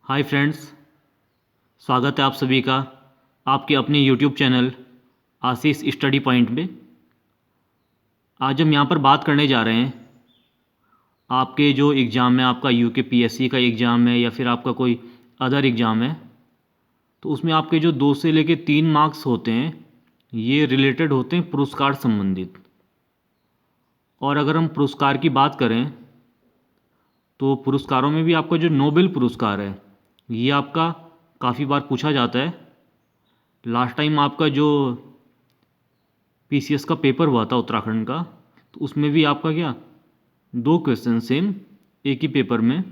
Hi friends, स्वागत है आप सभी का आपके अपने यूट्यूब चैनल आशीष स्टडी पॉइंट में। आज हम यहाँ पर बात करने जा रहे हैं आपके जो एग्ज़ाम है, आपका यूके पीएससी का एग्ज़ाम है या फिर आपका कोई अदर एग्ज़ाम है, तो उसमें आपके जो 2 से लेके 3 मार्क्स होते हैं ये रिलेटेड होते हैं पुरस्कार संबंधित। और अगर हम पुरस्कार की बात करें तो पुरस्कारों में भी आपका जो नोबेल पुरस्कार है ये आपका काफ़ी बार पूछा जाता है। लास्ट टाइम आपका जो पीसीएस का पेपर हुआ था उत्तराखंड का, तो उसमें भी आपका क्या 2 क्वेश्चन सेम एक ही पेपर में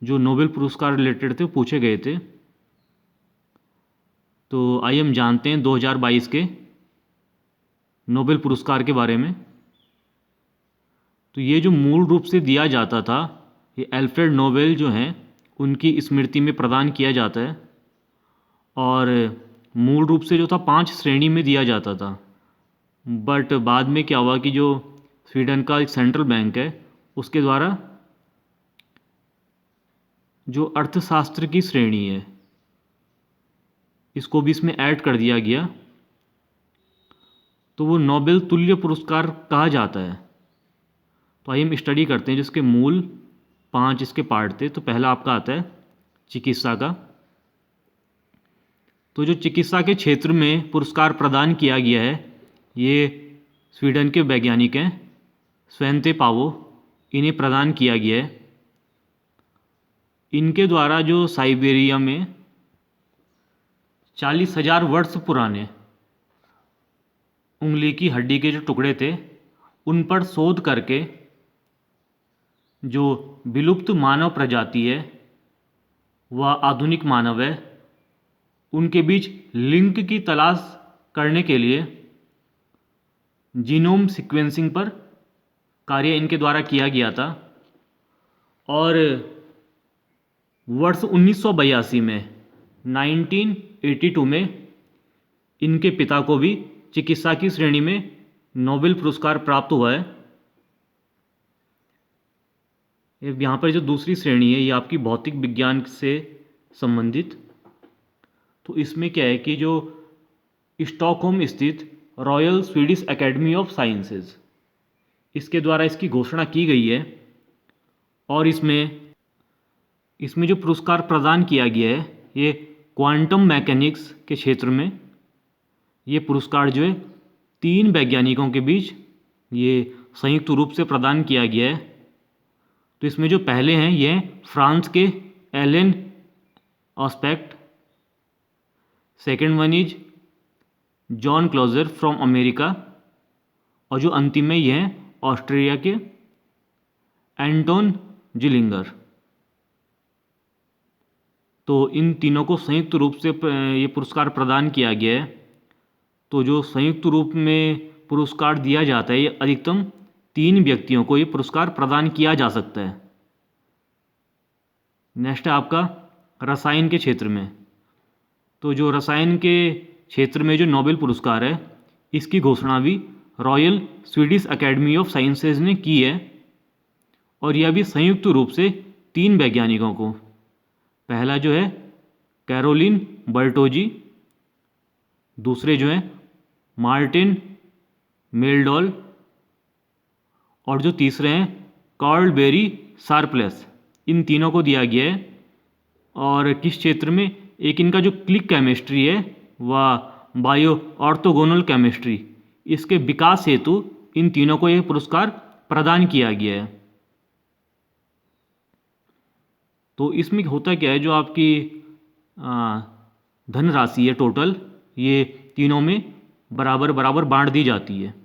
जो नोबेल पुरस्कार रिलेटेड थे पूछे गए थे। तो आइए हम जानते हैं 2022 के नोबेल पुरस्कार के बारे में। तो ये जो मूल रूप से दिया जाता था ये अल्फ्रेड नोबेल जो हैं उनकी स्मृति में प्रदान किया जाता है। और मूल रूप से जो था 5 श्रेणी में दिया जाता था, बट बाद में क्या हुआ कि जो स्वीडन का एक सेंट्रल बैंक है उसके द्वारा जो अर्थशास्त्र की श्रेणी है इसको भी इसमें ऐड कर दिया गया, तो वो नोबेल तुल्य पुरस्कार कहा जाता है। तो आइए हम स्टडी करते हैं जिसके मूल 5 इसके पार्ट थे। तो पहला आपका आता है चिकित्सा का। तो जो चिकित्सा के क्षेत्र में पुरस्कार प्रदान किया गया है ये स्वीडन के वैज्ञानिक हैं स्वयंते पावो, इन्हें प्रदान किया गया है। इनके द्वारा जो साइबेरिया में 40,000 वर्ष पुराने उंगली की हड्डी के जो टुकड़े थे उन पर शोध करके जो विलुप्त मानव प्रजाति है व आधुनिक मानव है उनके बीच लिंक की तलाश करने के लिए जीनोम सीक्वेंसिंग पर कार्य इनके द्वारा किया गया था। और वर्ष 1982 में 1982 में इनके पिता को भी चिकित्सा की श्रेणी में नोबेल पुरस्कार प्राप्त हुआ है। यहाँ पर जो दूसरी श्रेणी है ये आपकी भौतिक विज्ञान से संबंधित। तो इसमें क्या है कि जो स्टॉकहोम स्थित royal Swedish academy of sciences इसके द्वारा इसकी घोषणा की गई है। और इसमें जो पुरस्कार प्रदान किया गया है ये क्वांटम मैकेनिक्स के क्षेत्र में ये पुरस्कार जो है 3 वैज्ञानिकों के बीच ये संयुक्त रूप से प्रदान किया गया है। तो इसमें जो पहले हैं ये फ्रांस के Alain Aspect, second one is John Clauser from America, और जो अंतिम है ये हैं ऑस्ट्रेलिया के एंटोन जिलिंगर। तो इन तीनों को संयुक्त रूप से ये पुरस्कार प्रदान किया गया है। तो जो संयुक्त रूप में पुरस्कार दिया जाता है ये अधिकतम 3 व्यक्तियों को ये पुरस्कार प्रदान किया जा सकता है। नेक्स्ट है आपका रसायन के क्षेत्र में। तो जो रसायन के क्षेत्र में जो नोबेल पुरस्कार है इसकी घोषणा भी royal Swedish academy of sciences ने की है। और यह भी संयुक्त रूप से 3 वैज्ञानिकों को, पहला जो है कैरोलिन बर्टोजी, दूसरे जो हैं मार्टिन मेल्डॉल, और जो तीसरे हैं कार्ल बेरी शार्पलेस, इन तीनों को दिया गया है। और किस क्षेत्र में, एक इनका जो क्लिक केमिस्ट्री है व बायो ऑर्थोगोनल केमिस्ट्री, इसके विकास हेतु इन तीनों को यह पुरस्कार प्रदान किया गया है। तो इसमें होता क्या है, जो आपकी धनराशि है टोटल ये तीनों में बराबर बराबर बांट दी जाती है।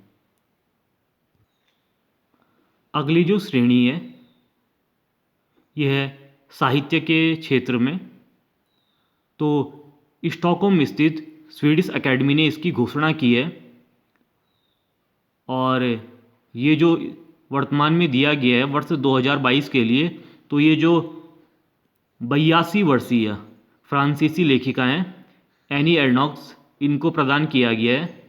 अगली जो श्रेणी है यह है साहित्य के क्षेत्र में। तो स्टॉकहोम स्थित स्वीडिश एकेडमी ने इसकी घोषणा की है। और ये जो वर्तमान में दिया गया है वर्ष 2022 के लिए, तो ये जो 82 वर्षीय फ्रांसीसी लेखिका हैं एनी एर्नॉक्स, इनको प्रदान किया गया है।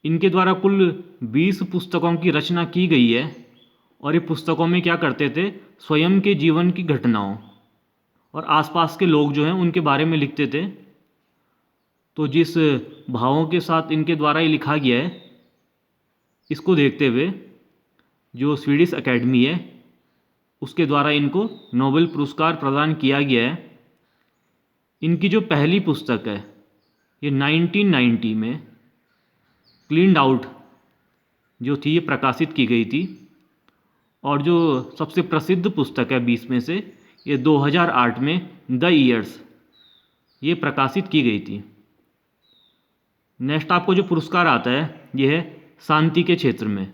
इनके द्वारा कुल 20 पुस्तकों की रचना की गई है और ये पुस्तकों में क्या करते थे, स्वयं के जीवन की घटनाओं और आसपास के लोग जो हैं उनके बारे में लिखते थे। तो जिस भावों के साथ इनके द्वारा ये लिखा गया है, इसको देखते हुए जो स्वीडिश एकेडमी है उसके द्वारा इनको नोबेल पुरस्कार प्रदान किया गया है। इनकी जो पहली पुस्तक है ये 1990 में क्लीन्ड आउट जो थी ये प्रकाशित की गई थी, और जो सबसे प्रसिद्ध पुस्तक है 20 में से, ये 2008 में द ईयर्स ये प्रकाशित की गई थी। नेक्स्ट आपको जो पुरस्कार आता है ये है शांति के क्षेत्र में।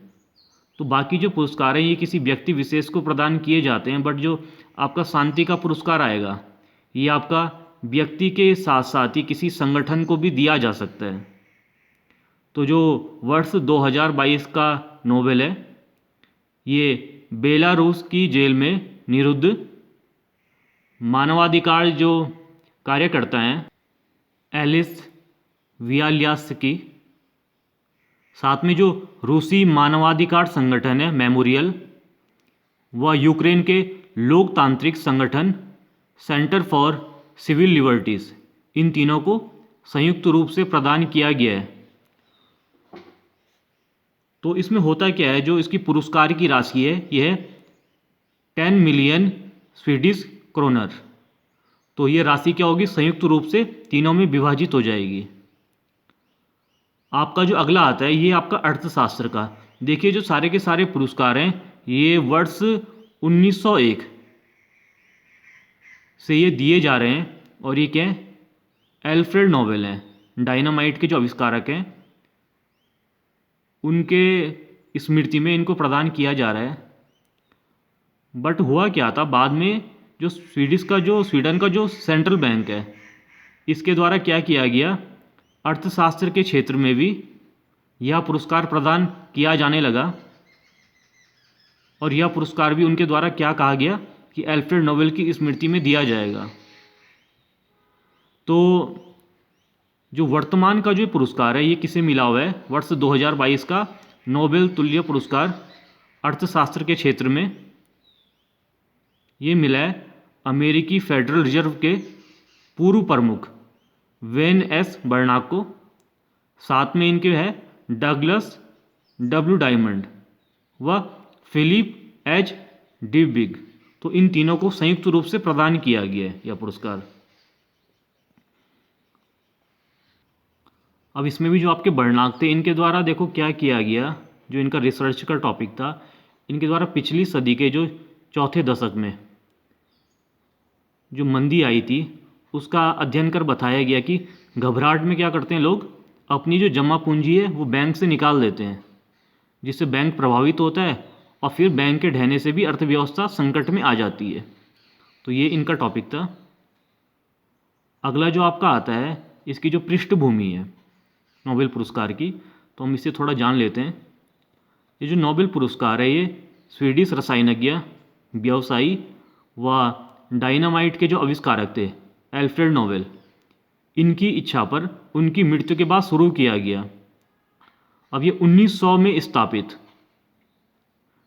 तो बाकी जो पुरस्कार हैं ये किसी व्यक्ति विशेष को प्रदान किए जाते हैं, बट जो आपका शांति का पुरस्कार आएगा ये आपका व्यक्ति के साथ साथ ही किसी संगठन को भी दिया जा सकता है। तो जो वर्ष 2022 का नोबेल है ये बेलारूस की जेल में निरुद्ध मानवाधिकार जो कार्यकर्ता हैं एलिस वियाल्यास्की, साथ में जो रूसी मानवाधिकार संगठन है मेमोरियल, व यूक्रेन के लोकतांत्रिक संगठन सेंटर फॉर सिविल लिबर्टीज़, इन तीनों को संयुक्त रूप से प्रदान किया गया है। तो इसमें होता क्या है, जो इसकी पुरस्कार की राशि है यह है 10 मिलियन स्वीडिश क्रोनर। तो ये राशि क्या होगी, संयुक्त रूप से तीनों में विभाजित हो जाएगी। आपका जो अगला आता है ये आपका अर्थशास्त्र का। देखिए जो सारे के सारे पुरस्कार हैं ये वर्ष 1901 से ये दिए जा रहे हैं, और ये क्या है, एल्फ्रेड नोबेल हैं, डायनामाइट के जो आविष्कारक हैं उनके स्मृति में इनको प्रदान किया जा रहा है। बट हुआ क्या था, बाद में जो स्वीडन का जो सेंट्रल बैंक है इसके द्वारा क्या किया गया, अर्थशास्त्र के क्षेत्र में भी यह पुरस्कार प्रदान किया जाने लगा, और यह पुरस्कार भी उनके द्वारा क्या कहा गया कि एल्फ्रेड नोबेल की स्मृति में दिया जाएगा। तो जो वर्तमान का जो पुरस्कार है ये किसे मिला हुआ है, वर्ष 2022 का नोबेल तुल्य पुरस्कार अर्थशास्त्र के क्षेत्र में ये मिला है अमेरिकी फेडरल रिजर्व के पूर्व प्रमुख वेन एस बर्नाक को। साथ में इनके है डगलस डब्ल्यू डायमंड व फिलिप एच डिबिग। तो इन तीनों को संयुक्त रूप से प्रदान किया गया है यह पुरस्कार। अब इसमें भी जो आपके बर्नाक थे इनके द्वारा देखो क्या किया गया, जो इनका रिसर्च का टॉपिक था, इनके द्वारा पिछली सदी के जो चौथे दशक में जो मंदी आई थी उसका अध्ययन कर बताया गया कि घबराहट में क्या करते हैं लोग, अपनी जो जमा पूंजी है वो बैंक से निकाल देते हैं, जिससे बैंक प्रभावित होता है और फिर बैंक के ढहने से भी अर्थव्यवस्था संकट में आ जाती है। तो ये इनका टॉपिक था। अगला जो आपका आता है इसकी जो पृष्ठभूमि है नोबेल पुरस्कार की, तो हम इसे थोड़ा जान लेते हैं। ये जो नोबेल पुरस्कार है ये स्वीडिश रसायनज्ञ, व्यवसायी व डायनामाइट के जो आविष्कारक थे एल्फ्रेड नोबेल, इनकी इच्छा पर उनकी मृत्यु के बाद शुरू किया गया। अब ये 1900 में स्थापित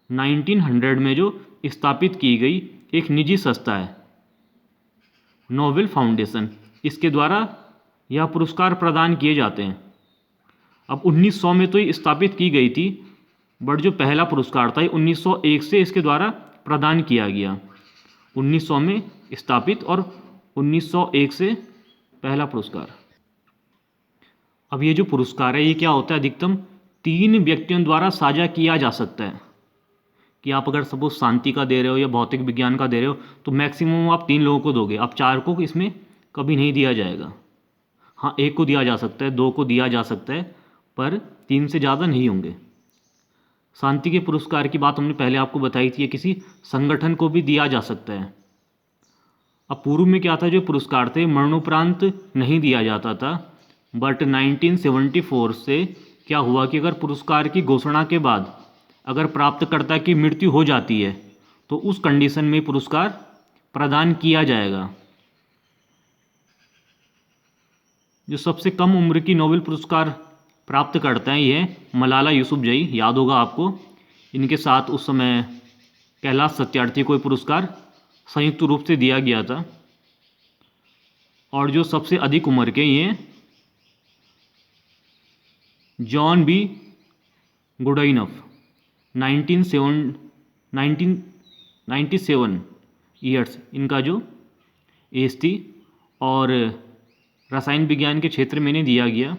1900 में जो स्थापित की गई एक निजी संस्था है नोबेल फाउंडेशन, इसके द्वारा यह पुरस्कार प्रदान किए जाते हैं। अब 1900 में तो ये स्थापित की गई थी, बट जो पहला पुरस्कार था ये 1901 से इसके द्वारा प्रदान किया गया। 1900 में स्थापित और 1901 से पहला पुरस्कार। अब ये जो पुरस्कार है ये क्या होता है, अधिकतम 3 व्यक्तियों द्वारा साझा किया जा सकता है। कि आप अगर सपोज शांति का दे रहे हो या भौतिक विज्ञान का दे रहे हो तो मैक्सिमम आप 3 लोगों को दोगे, आप 4 को इसमें कभी नहीं दिया जाएगा। हाँ, 1 को दिया जा सकता है, 2 को दिया जा सकता है, पर 3 से ज़्यादा नहीं होंगे। शांति के पुरस्कार की बात हमने पहले आपको बताई थी, ये किसी संगठन को भी दिया जा सकता है। अब पूर्व में क्या था, जो पुरस्कार थे मरणोपरांत नहीं दिया जाता था, बट 1974 से क्या हुआ कि अगर पुरस्कार की घोषणा के बाद अगर प्राप्तकर्ता की मृत्यु हो जाती है तो उस कंडीशन में पुरस्कार प्रदान किया जाएगा। जो सबसे कम उम्र की नोबेल पुरस्कार प्राप्त करते हैं ये मलाला यूसुफजई, याद होगा आपको। इनके साथ उस समय कैलाश सत्यार्थी को ये पुरस्कार संयुक्त रूप से दिया गया था। और जो सबसे अधिक उम्र के ये जॉन बी गुडइनफ 1997 ईयर्स इनका जो एज थी। और रसायन विज्ञान के क्षेत्र में इन्हें दिया गया।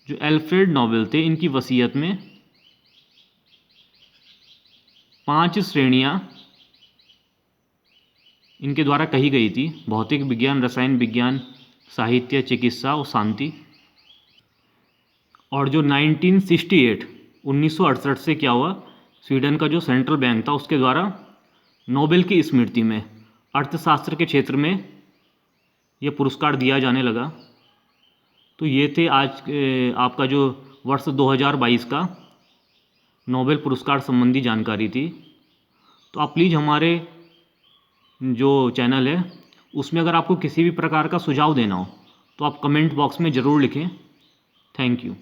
जो एल्फ्रेड नोबेल थे इनकी वसीयत में 5 श्रेणियां इनके द्वारा कही गई थी: भौतिक विज्ञान, रसायन विज्ञान, साहित्य, चिकित्सा और शांति। और जो 1968 से क्या हुआ, स्वीडन का जो सेंट्रल बैंक था उसके द्वारा नोबेल की स्मृति में अर्थशास्त्र के क्षेत्र में यह पुरस्कार दिया जाने लगा। तो ये थे आज आपका जो वर्ष 2022 का नोबेल पुरस्कार संबंधी जानकारी थी। तो आप प्लीज़ हमारे जो चैनल है उसमें अगर आपको किसी भी प्रकार का सुझाव देना हो तो आप कमेंट बॉक्स में ज़रूर लिखें। Thank you.